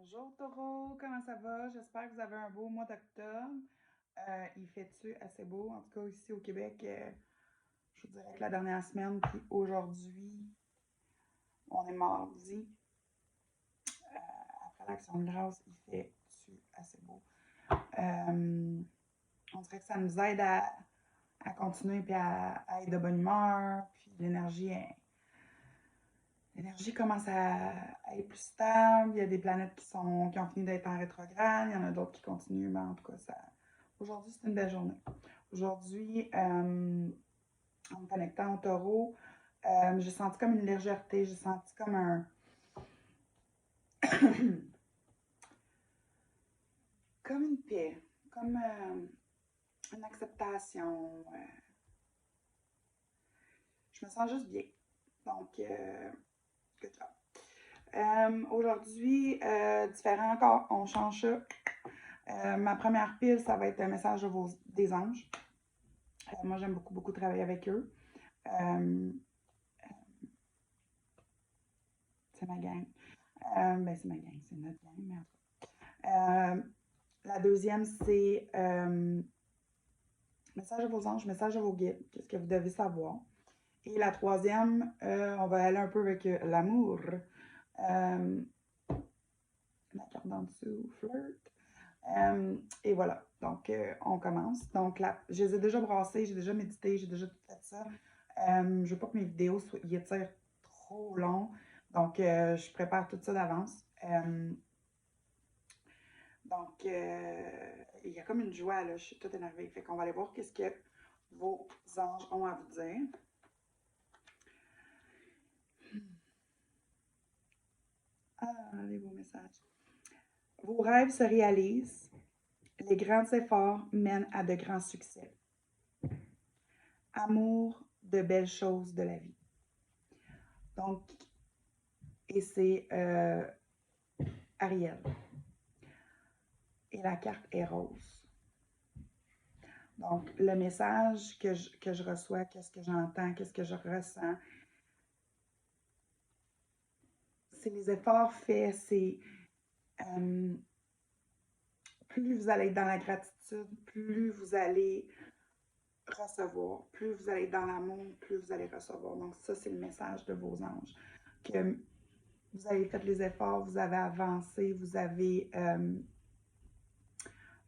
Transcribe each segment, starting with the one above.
Bonjour Taureau, comment ça va? J'espère que vous avez un beau mois d'octobre. Il fait-tu assez beau? En tout cas, ici au Québec, je vous dirais que la dernière semaine, puis aujourd'hui, on est mardi, après l'Action de grâce, il fait-tu assez beau? On dirait que ça nous aide à continuer puis à être de bonne humeur, puis l'énergie commence à être plus stable. Il y a des planètes qui ont fini d'être en rétrograde. Il y en a d'autres qui continuent, mais en tout cas, aujourd'hui, c'est une belle journée. Aujourd'hui, en me connectant au taureau, j'ai senti comme une légèreté, j'ai senti comme comme une paix, comme une acceptation. Je me sens juste bien. Donc, good job. Aujourd'hui, différent encore, on change ça. Ma première pile, ça va être un message des anges. Moi, j'aime beaucoup, beaucoup travailler avec eux. Euh, c'est ma gang. C'est ma gang, c'est notre gang, mais en tout cas. La deuxième, c'est message à vos anges, message à vos guides, qu'est-ce que vous devez savoir. Et la troisième, on va aller un peu avec l'amour. La carte d'en dessous, flirt. Et voilà, donc on commence. Donc là, je les ai déjà brassés, j'ai déjà médité, j'ai déjà tout fait ça. Je ne veux pas que mes vidéos y étirent trop long, donc je prépare tout ça d'avance. Donc, il y a comme une joie, là, je suis toute énervée. Fait qu'on va aller voir qu'est-ce que vos anges ont à vous dire. Ah, les beaux messages. Vos rêves se réalisent. Les grands efforts mènent à de grands succès. Amour de belles choses de la vie. Donc, et c'est Ariel. Et la carte est rose. Donc, le message que je reçois, qu'est-ce que j'entends, qu'est-ce que je ressens, c'est les efforts faits, c'est plus vous allez être dans la gratitude, plus vous allez recevoir, plus vous allez être dans l'amour, plus vous allez recevoir. Donc, ça, c'est le message de vos anges. Que vous avez fait les efforts, vous avez avancé, vous avez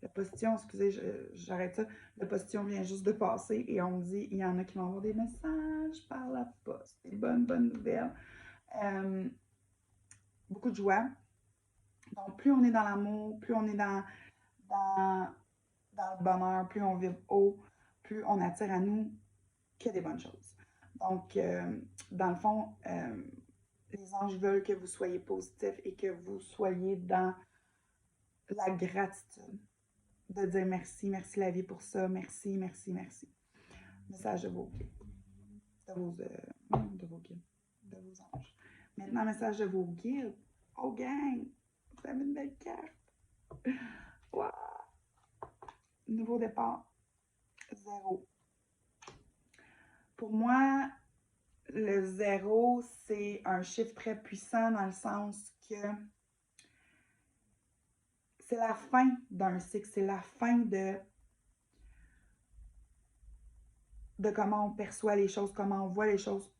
le postillon, excusez, j'arrête ça. Le postillon vient juste de passer et on me dit, il y en a qui m'envoient des messages par la poste. Des bonnes, bonnes nouvelles. Beaucoup de joie. Donc, plus on est dans l'amour, plus on est dans, dans le bonheur, plus on vibre haut, plus on attire à nous que des bonnes choses. Donc, dans le fond, les anges veulent que vous soyez positif et que vous soyez dans la gratitude. De dire merci, merci la vie pour ça, merci, merci, merci. Message de vos guides, de vos guides, de vos anges. Maintenant, message de vos guides. Oh gang, vous avez une belle carte. Wow. Nouveau départ, zéro. Pour moi, le zéro, c'est un chiffre très puissant dans le sens que c'est la fin d'un cycle, c'est la fin de comment on perçoit les choses, comment on voit les choses.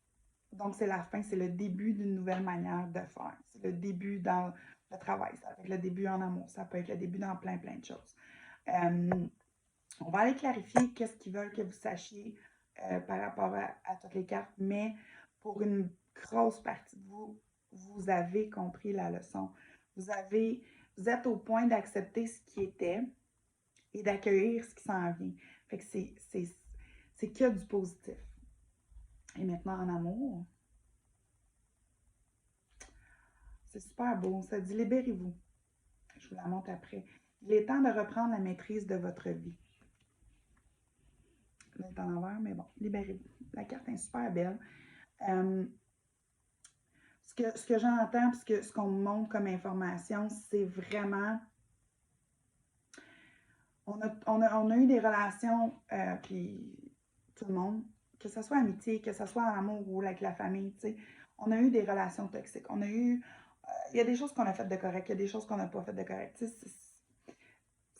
Donc, c'est la fin, c'est le début d'une nouvelle manière de faire. C'est le début dans le travail, ça peut être le début en amour, ça peut être le début dans plein, plein de choses. On va aller clarifier qu'est-ce qu'ils veulent que vous sachiez par rapport à toutes les cartes, mais pour une grosse partie de vous, vous avez compris la leçon. Vous êtes au point d'accepter ce qui était et d'accueillir ce qui s'en vient. Fait que c'est que du positif. Et maintenant, en amour, c'est super beau. Ça dit libérez-vous. Je vous la montre après. Il est temps de reprendre la maîtrise de votre vie. Là, c'est en envers, mais bon, libérez-vous. La carte est super belle. Ce que j'entends, puis ce qu'on me montre comme information, c'est vraiment. On a eu des relations, puis tout le monde, que ce soit amitié, que ce soit en amour ou avec la famille, tu sais, on a eu des relations toxiques. On a eu Il y a des choses qu'on a faites de correct, il y a des choses qu'on n'a pas faites de correct.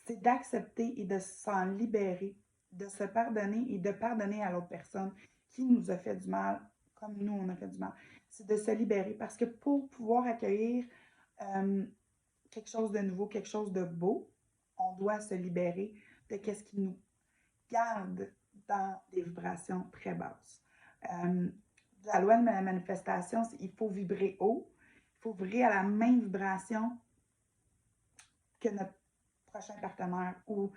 C'est d'accepter et de s'en libérer, de se pardonner et de pardonner à l'autre personne qui nous a fait du mal, comme nous, on a fait du mal. C'est de se libérer parce que pour pouvoir accueillir euh, quelque chose de nouveau, quelque chose de beau, on doit se libérer de ce qui nous garde dans des vibrations très basses. La loi de la manifestation, c'est il faut vibrer haut, il faut vibrer à la même vibration que notre prochain partenaire ou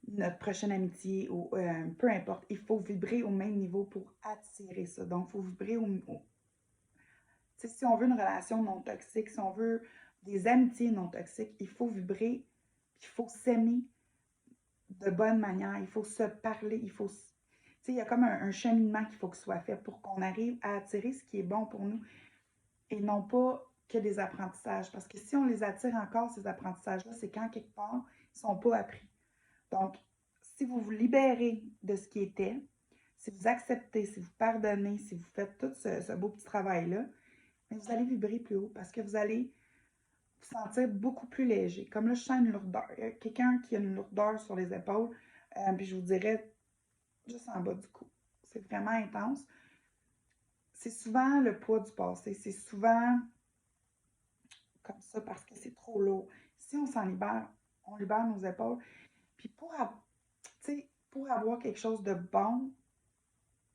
notre prochaine amitié ou peu importe. Il faut vibrer au même niveau pour attirer ça. Donc, il faut vibrer si on veut une relation non toxique, si on veut des amitiés non toxiques, il faut vibrer, il faut s'aimer de bonne manière, il faut se parler, il y a comme un cheminement qu'il faut que soit fait pour qu'on arrive à attirer ce qui est bon pour nous et non pas que des apprentissages. Parce que si on les attire encore, ces apprentissages-là, c'est quand quelque part, ils ne sont pas appris. Donc, si vous vous libérez de ce qui était, si vous acceptez, si vous pardonnez, si vous faites tout ce beau petit travail-là, vous allez vibrer plus haut parce que vous allez vous sentir beaucoup plus léger. Comme là, je sens une lourdeur. Quelqu'un qui a une lourdeur sur les épaules, puis je vous dirais juste en bas du cou. C'est vraiment intense. C'est souvent le poids du passé. C'est souvent comme ça parce que c'est trop lourd. Si on s'en libère, on libère nos épaules. Puis pour avoir quelque chose de bon,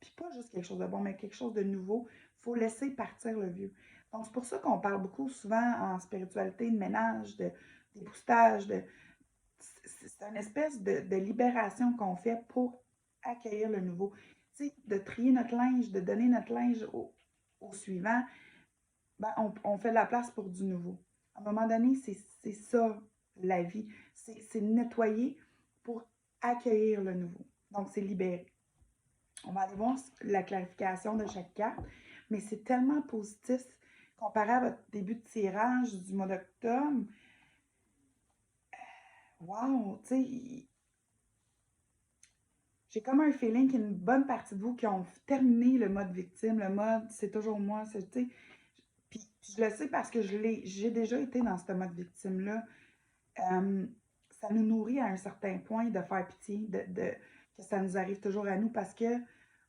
puis pas juste quelque chose de bon, mais quelque chose de nouveau, il faut laisser partir le vieux. Donc, c'est pour ça qu'on parle beaucoup souvent en spiritualité de ménage, de déboostage, c'est une espèce de libération qu'on fait pour accueillir le nouveau. Tu sais, de trier notre linge, de donner notre linge au suivant, ben on fait de la place pour du nouveau. À un moment donné, c'est ça la vie. C'est nettoyer pour accueillir le nouveau. Donc, c'est libérer. On va aller voir la clarification de chaque carte, mais c'est tellement positif comparé à votre début de tirage du mois d'octobre. Wow, tu sais, j'ai comme un feeling qu'il y a une bonne partie de vous qui ont terminé le mode victime, le mode c'est toujours moi, tu sais. Puis je le sais parce que j'ai déjà été dans ce mode victime-là. Ça nous nourrit à un certain point de faire pitié, que ça nous arrive toujours à nous parce que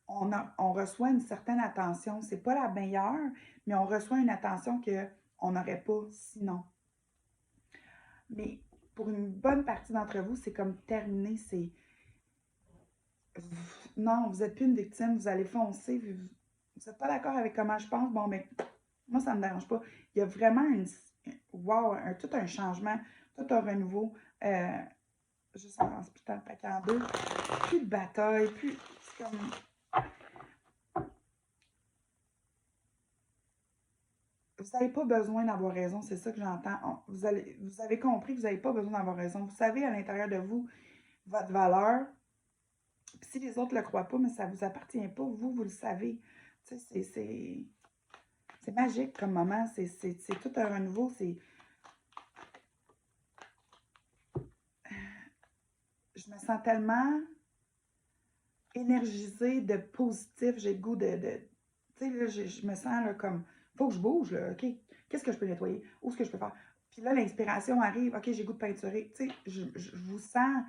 on reçoit une certaine attention. C'est pas la meilleure, mais on reçoit une attention qu'on n'aurait pas sinon. Mais pour une bonne partie d'entre vous, c'est comme terminé. Non, vous n'êtes plus une victime, vous allez foncer. Vous n'êtes pas d'accord avec comment je pense? Bon, mais moi, ça ne me dérange pas. Il y a vraiment tout un changement, tout un renouveau. Juste en splittant le paquet en deux. Plus de bataille, plus. C'est comme. Vous n'avez pas besoin d'avoir raison, c'est ça que j'entends. Vous avez compris que vous n'avez pas besoin d'avoir raison. Vous savez à l'intérieur de vous votre valeur. Puis si les autres ne le croient pas, mais ça ne vous appartient pas, vous le savez. Tu sais, c'est magique comme moment. C'est tout un renouveau. Je me sens tellement énergisée de positif. J'ai le goût de tu sais, là, je me sens là, comme, faut que je bouge, là, OK? Qu'est-ce que je peux nettoyer? Où est-ce que je peux faire? Puis là, l'inspiration arrive, OK, j'ai le goût de peinturer. Tu sais, je vous sens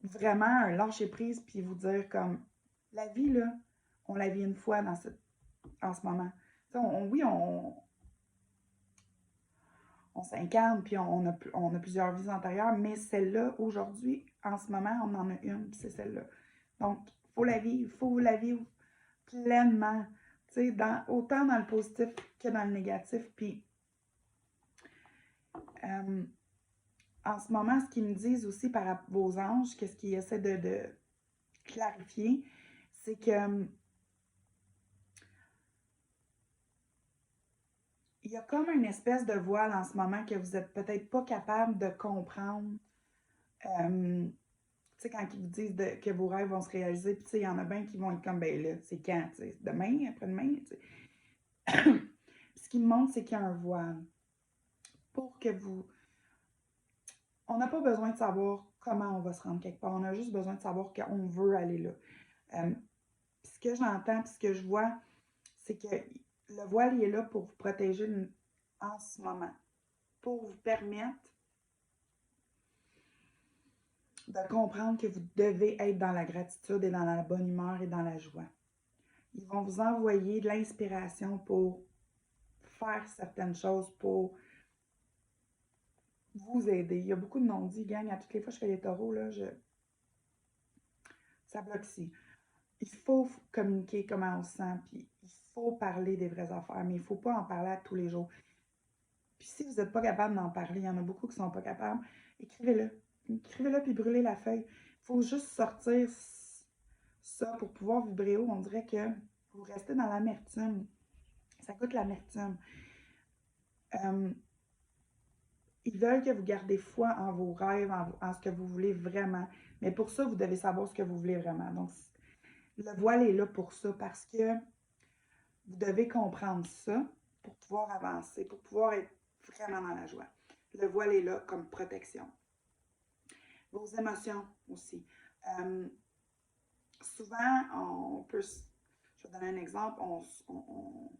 vraiment un lâcher-prise, puis vous dire comme, la vie, là, on la vit une fois en ce moment. Tu sais, oui, on s'incarne, puis on a plusieurs vies antérieures, mais celle-là, aujourd'hui, en ce moment, on en a une, puis c'est celle-là. Donc, il faut la vivre pleinement, tu sais, autant dans le positif que dans le négatif. Puis, en ce moment, ce qu'ils me disent aussi par vos anges, qu'est-ce qu'ils essaient de clarifier, c'est que il y a comme une espèce de voile en ce moment que vous n'êtes peut-être pas capable de comprendre. Tu sais, quand ils vous disent que vos rêves vont se réaliser, puis tu sais, il y en a bien qui vont être comme, ben là, c'est quand, tu sais, demain, après-demain, tu sais. Ce qui me montre, c'est qu'il y a un voile. Pour que vous. On n'a pas besoin de savoir comment on va se rendre quelque part. On a juste besoin de savoir qu'on veut aller là. Ce que j'entends, puis ce que je vois, c'est que Le voile il est là pour vous protéger en ce moment, pour vous permettre de comprendre que vous devez être dans la gratitude et dans la bonne humeur et dans la joie. Ils vont vous envoyer de l'inspiration pour faire certaines choses, pour vous aider. Il y a beaucoup de non-dits, gang. À toutes les fois que je fais les taureaux, là, ça bloque ici. Il faut communiquer comment on se sent, puis il faut parler des vraies affaires, mais il ne faut pas en parler à tous les jours. Puis si vous n'êtes pas capable d'en parler, il y en a beaucoup qui ne sont pas capables, écrivez-le. Écrivez-le puis brûlez la feuille. Il faut juste sortir ça pour pouvoir vibrer haut. On dirait que vous restez dans l'amertume. Ça goûte l'amertume. Ils veulent que vous gardez foi en vos rêves, en ce que vous voulez vraiment. Mais pour ça, vous devez savoir ce que vous voulez vraiment. Donc, le voile est là pour ça, parce que vous devez comprendre ça pour pouvoir avancer, pour pouvoir être vraiment dans la joie. Le voile est là comme protection. Vos émotions aussi. Souvent, on peut, je vais donner un exemple, on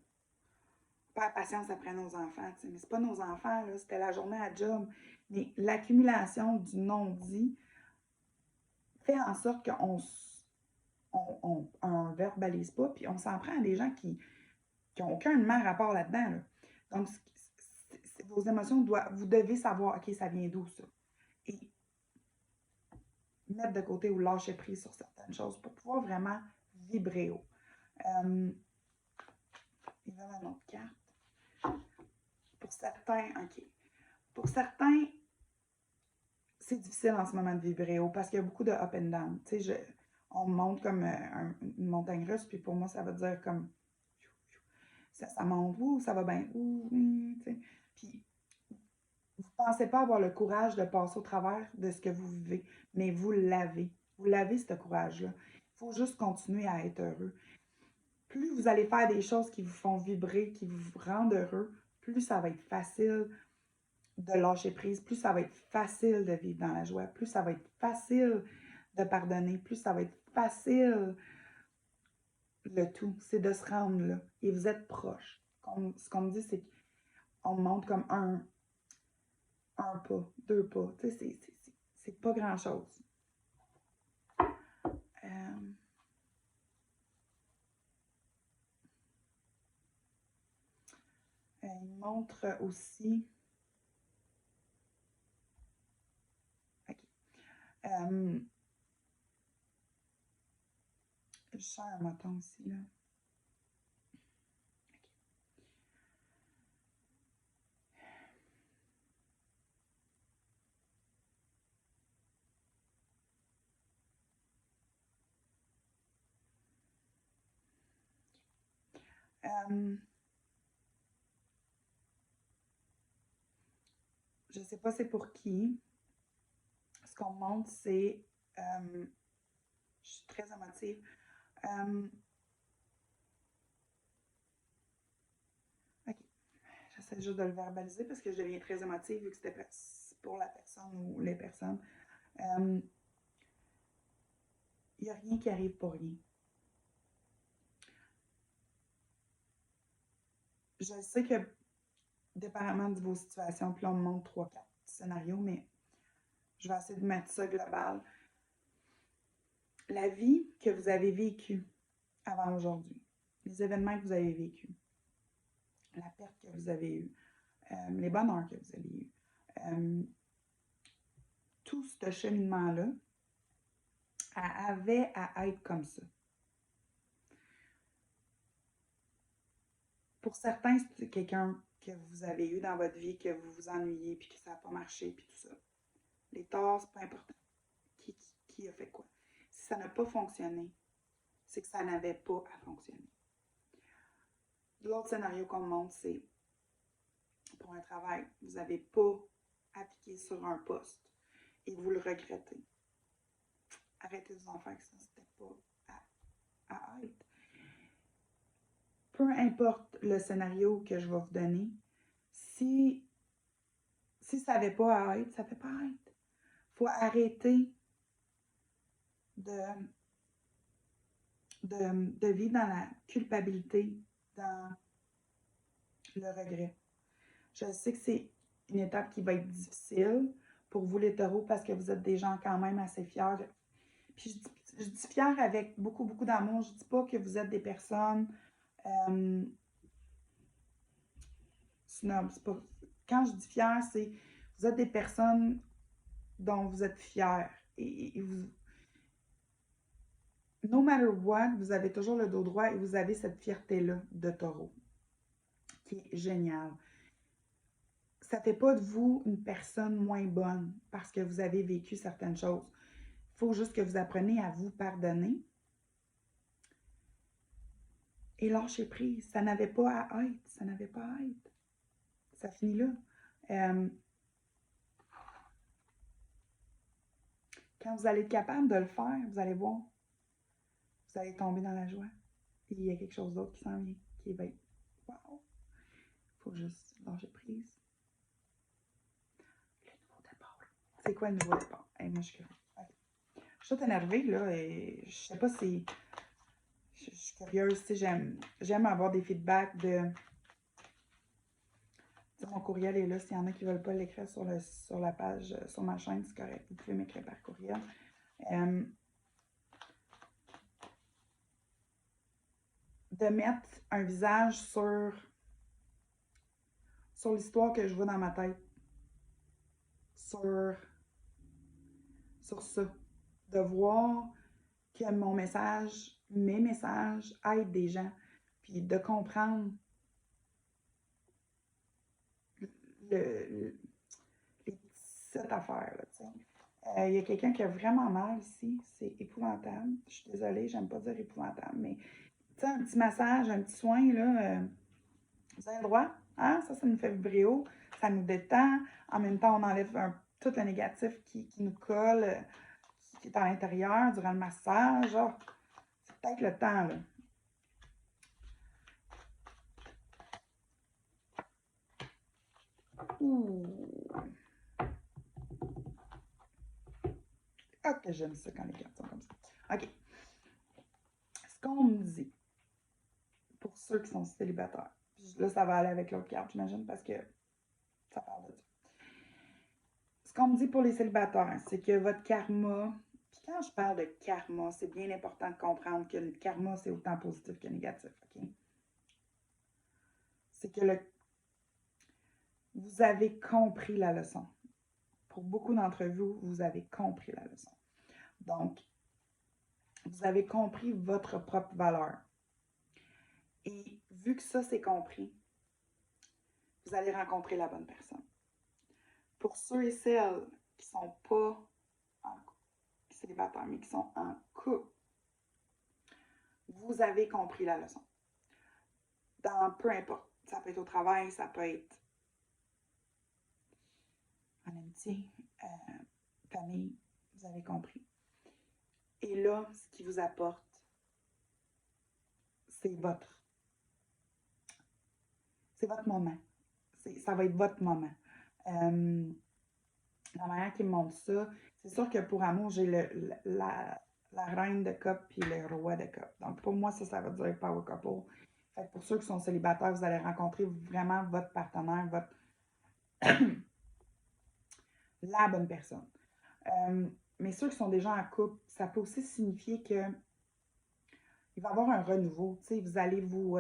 perd patience après nos enfants, mais c'est pas nos enfants, là, c'était la journée à job. Mais l'accumulation du non-dit fait en sorte qu'on on verbalise pas, puis on s'en prend à des gens qui n'ont aucunement rapport là-dedans. Là. Donc, vos émotions, vous devez savoir, OK, ça vient d'où ça? Et mettre de côté ou lâcher prise sur certaines choses pour pouvoir vraiment vibrer haut. Il y a une autre carte. Pour certains, OK. Pour certains, c'est difficile en ce moment de vibrer haut parce qu'il y a beaucoup de up and down. Tu sais, on monte comme une montagne russe, puis pour moi, ça veut dire comme ça monte, ça va bien, tu sais. Puis, vous ne pensez pas avoir le courage de passer au travers de ce que vous vivez, mais vous l'avez. Vous l'avez, ce courage-là. Il faut juste continuer à être heureux. Plus vous allez faire des choses qui vous font vibrer, qui vous rendent heureux, plus ça va être facile de lâcher prise, plus ça va être facile de vivre dans la joie, plus ça va être facile de pardonner, plus ça va être facile. Le tout, c'est de se rendre là. Et vous êtes proche. Ce qu'on me dit, c'est qu'on monte comme un pas, deux pas. Tu sais, c'est pas grand-chose. Il montre aussi... OK. Je sens un moton aussi, là. Je sais pas c'est pour qui. Ce qu'on montre, c'est... je suis très émotive. OK. J'essaie juste de le verbaliser parce que je deviens très émotive vu que c'était pour la personne ou les personnes. Il n'y a rien qui arrive pour rien. Je sais que, dépendamment de vos situations, puis là, on me montre 3-4 scénarios, mais je vais essayer de mettre ça global. La vie que vous avez vécue avant aujourd'hui, les événements que vous avez vécus, la perte que vous avez eue, les bonheurs que vous avez eus, tout ce cheminement-là avait à être comme ça. Pour certains, c'est quelqu'un que vous avez eu dans votre vie, que vous vous ennuyez, puis que ça n'a pas marché, puis tout ça. Les torts, c'est pas important. Qui a fait quoi? Si ça n'a pas fonctionné, c'est que ça n'avait pas à fonctionner. L'autre scénario qu'on montre, c'est pour un travail, vous n'avez pas appliqué sur un poste et vous le regrettez. Arrêtez de vous en faire que ça, c'était pas à être. Peu importe le scénario que je vais vous donner, si ça n'avait pas à être, ça ne fait pas à être. Il faut arrêter de vivre dans la culpabilité, dans le regret. Je sais que c'est une étape qui va être difficile pour vous, les taureaux, parce que vous êtes des gens quand même assez fiers. Puis je dis fiers avec beaucoup, beaucoup d'amour. Je dis pas que vous êtes des personnes snob. Pas... Quand je dis fiers, c'est vous êtes des personnes dont vous êtes fiers. Et vous, no matter what, vous avez toujours le dos droit et vous avez cette fierté-là de taureau, qui est géniale. Ça ne fait pas de vous une personne moins bonne parce que vous avez vécu certaines choses. Il faut juste que vous appreniez à vous pardonner et lâcher prise. Ça n'avait pas à être. Ça n'avait pas à être. Ça finit là. Quand vous allez être capable de le faire, vous allez voir, vous allez tomber dans la joie. Et il y a quelque chose d'autre qui s'en vient, qui va être wow. Il faut juste lâcher prise. Le nouveau départ. C'est quoi le nouveau départ? Hey, moi, je suis curieuse. Okay. Je suis toute énervée, là, et je sais pas si. Je suis curieuse, tu sais, j'aime avoir des feedbacks de. Tu sais, mon courriel est là. S'il y en a qui ne veulent pas l'écrire sur la page, sur ma chaîne, c'est correct. Vous pouvez m'écrire par courriel. De mettre un visage sur l'histoire que je vois dans ma tête. Sur ça. De voir que mon message, mes messages aident des gens. Puis de comprendre les petites affaires, là, tu sais. Il y a quelqu'un qui a vraiment mal ici. C'est épouvantable. Je suis désolée, j'aime pas dire épouvantable, mais tu sais, un petit massage, un petit soin, là, vous avez le droit. Hein? Ça nous fait vibrer haut. Ça nous détend. En même temps, on enlève tout le négatif qui nous colle, qui est à l'intérieur durant le massage. Oh, c'est peut-être le temps, là. Ouh. Ah, que j'aime ça quand les cartes sont comme ça. OK. Ce qu'on me dit, pour ceux qui sont célibataires, puis là, ça va aller avec l'autre carte, j'imagine, parce que ça parle de ça. Ce qu'on me dit pour les célibataires, c'est que votre karma, puis quand je parle de karma, c'est bien important de comprendre que le karma, c'est autant positif que négatif, OK? C'est que vous avez compris la leçon. Pour beaucoup d'entre vous, vous avez compris la leçon. Donc, vous avez compris votre propre valeur. Et vu que ça, c'est compris, vous allez rencontrer la bonne personne. Pour ceux et celles qui ne sont pas célibataires, mais qui sont en couple, vous avez compris la leçon. Dans peu importe, ça peut être au travail, ça peut être en amitié, famille, vous avez compris. Et là, ce qui vous apporte, c'est votre moment. Ça va être votre moment. La manière qu'il me montre ça, c'est sûr que pour amour, j'ai la reine de coupe puis le roi de coupe. Donc pour moi, ça veut dire power couple. Fait que pour ceux qui sont célibataires, vous allez rencontrer vraiment votre partenaire, la bonne personne. Mais ceux qui sont déjà en couple, ça peut aussi signifier que il va y avoir un renouveau. Tu sais, vous allez vous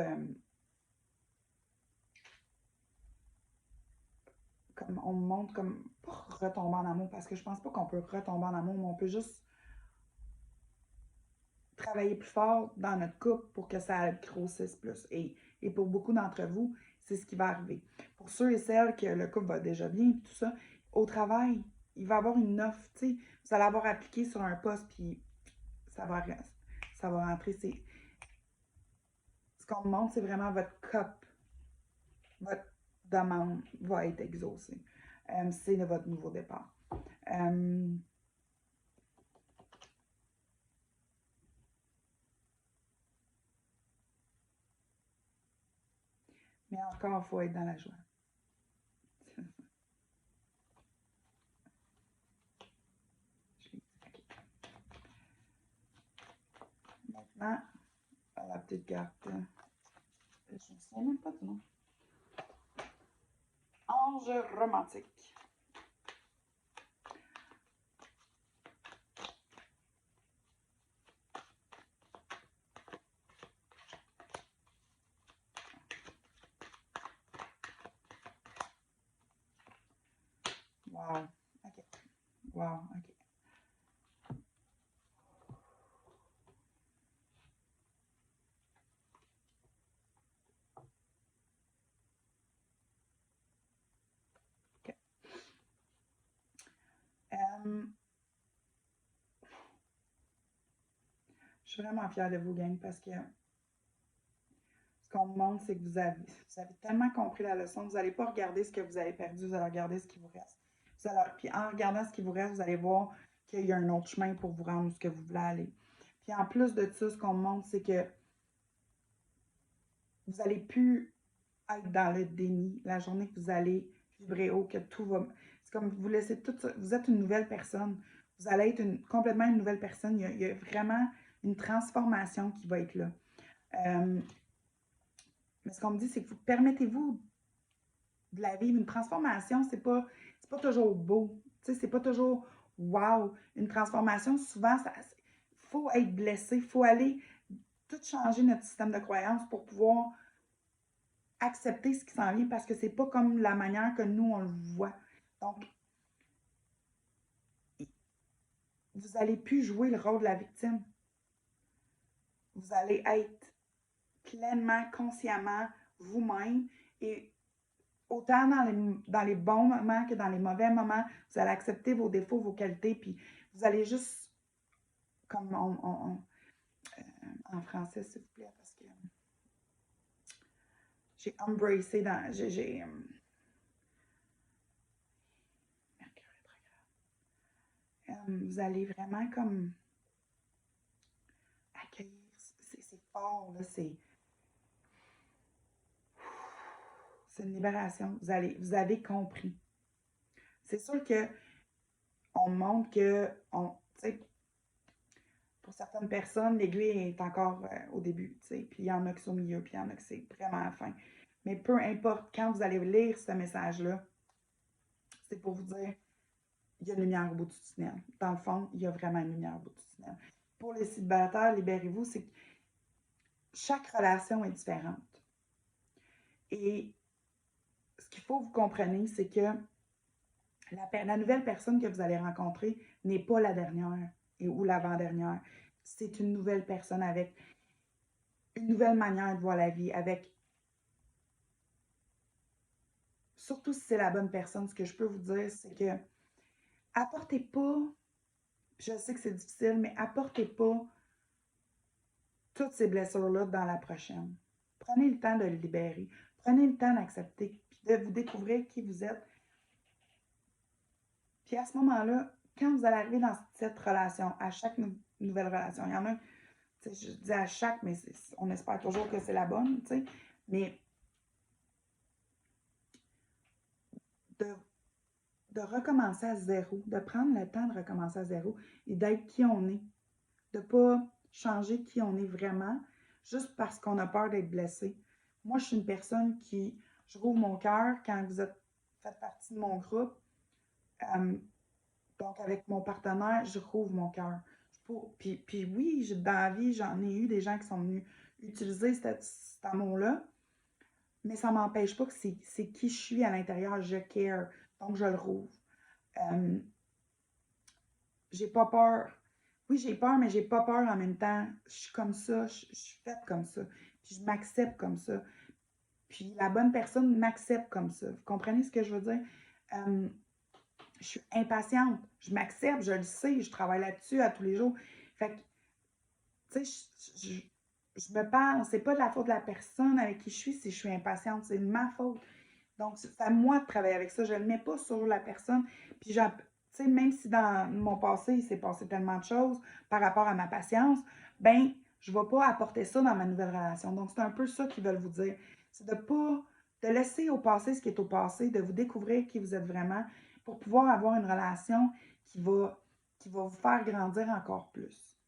comme on me montre comme pas retomber en amour, parce que je pense pas qu'on peut retomber en amour, mais on peut juste travailler plus fort dans notre couple pour que ça grossisse plus. Et pour beaucoup d'entre vous, c'est ce qui va arriver. Pour ceux et celles que le couple va déjà bien, tout ça, au travail, il va y avoir une offre, tu sais, vous allez avoir appliqué sur un poste, puis ça va rentrer. Ce qu'on me montre, c'est vraiment votre cup, votre demande va être exaucée. C'est de votre nouveau départ. Mais encore, il faut être dans la joie. Maintenant, la petite carte. Je ne sais même pas du nom. Ange romantique. Wow. OK. Wow. OK. OK. Je suis vraiment fière de vous, gang, parce que ce qu'on me montre, c'est que vous avez tellement compris la leçon, vous n'allez pas regarder ce que vous avez perdu, vous allez regarder ce qui vous reste. Puis en regardant ce qui vous reste, vous allez voir qu'il y a un autre chemin pour vous rendre où ce que vous voulez aller. Puis en plus de ça, ce qu'on me montre, c'est que vous n'allez plus être dans le déni. La journée que vous allez vibrer haut, que tout va. C'est comme vous laissez tout ça. Vous êtes une nouvelle personne. Vous allez être complètement une nouvelle personne. Il y a vraiment une transformation qui va être là. Mais ce qu'on me dit, c'est que vous permettez-vous de la vivre. Une transformation, c'est pas toujours beau. Tu sais, c'est pas toujours wow. Une transformation, souvent, il faut être blessé. Il faut aller tout changer notre système de croyance pour pouvoir accepter ce qui s'en vient parce que c'est pas comme la manière que nous, on le voit. Donc, vous n'allez plus jouer le rôle de la victime. Vous allez être pleinement, consciemment vous-même et autant dans les bons moments que dans les mauvais moments, vous allez accepter vos défauts, vos qualités, puis vous allez juste, comme en français, s'il vous plaît, parce que j'ai embrassé dans. J'ai Mercure rétrograde. Vous allez vraiment comme accueillir. C'est fort, là, c'est une libération. Vous avez compris. C'est sûr que on montre que, tu sais, pour certaines personnes, l'aiguille est encore au début, tu sais, puis il y en a qui sont au milieu, puis il y en a qui c'est vraiment à la fin. Mais peu importe, quand vous allez lire ce message-là, c'est pour vous dire, il y a une lumière au bout du tunnel. Dans le fond, il y a vraiment une lumière au bout du tunnel. Pour les célibataires, libérez-vous, c'est que chaque relation est différente. Et ce qu'il faut que vous compreniez, c'est que la nouvelle personne que vous allez rencontrer n'est pas la dernière ou l'avant-dernière. C'est une nouvelle personne avec une nouvelle manière de voir la vie, avec surtout si c'est la bonne personne, ce que je peux vous dire, c'est que apportez pas, je sais que c'est difficile, mais apportez pas toutes ces blessures-là dans la prochaine. Prenez le temps de le libérer. Prenez le temps d'accepter, puis de vous découvrir qui vous êtes. Puis à ce moment-là, quand vous allez arriver dans cette relation, à chaque nouvelle relation, il y en a, je dis à chaque, mais on espère toujours que c'est la bonne, tu sais, mais de, de recommencer à zéro, de prendre le temps de recommencer à zéro et d'être qui on est, de ne pas changer qui on est vraiment juste parce qu'on a peur d'être blessé. Moi, je suis une personne qui, je rouvre mon cœur quand vous faites partie de mon groupe. Donc, avec mon partenaire, je rouvre mon cœur. Puis oui, dans la vie, j'en ai eu des gens qui sont venus utiliser cet amour-là, mais ça ne m'empêche pas que c'est qui je suis à l'intérieur, je care, donc je le rouvre. J'ai pas peur. Oui, j'ai peur, mais j'ai pas peur en même temps. Je suis comme ça, je suis faite comme ça, puis je m'accepte comme ça. Puis la bonne personne m'accepte comme ça. Vous comprenez ce que je veux dire? Je suis impatiente, je m'accepte, je le sais, je travaille là-dessus à tous les jours. Fait que, tu sais, je me parle, c'est pas de la faute de la personne avec qui je suis si je suis impatiente, c'est de ma faute. Donc, c'est à moi de travailler avec ça. Je ne le mets pas sur la personne. Puis, tu sais, même si dans mon passé, il s'est passé tellement de choses par rapport à ma patience, ben, je ne vais pas apporter ça dans ma nouvelle relation. Donc, c'est un peu ça qu'ils veulent vous dire. C'est de pas, de laisser au passé ce qui est au passé, de vous découvrir qui vous êtes vraiment pour pouvoir avoir une relation qui va vous faire grandir encore plus.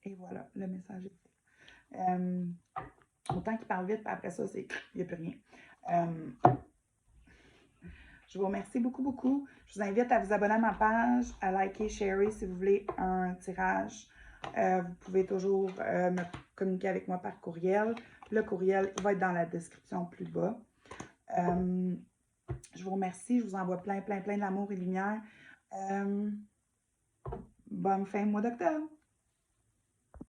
Et voilà, le message est fait. Autant qu'il parle vite, puis après ça, il n'y a plus rien. Je vous remercie beaucoup, beaucoup. Je vous invite à vous abonner à ma page, à liker, sharer si vous voulez un tirage. Vous pouvez toujours me communiquer avec moi par courriel. Le courriel va être dans la description plus bas. Je vous remercie. Je vous envoie plein, plein, plein d'amour et lumière. Bonne fin de mois d'octobre!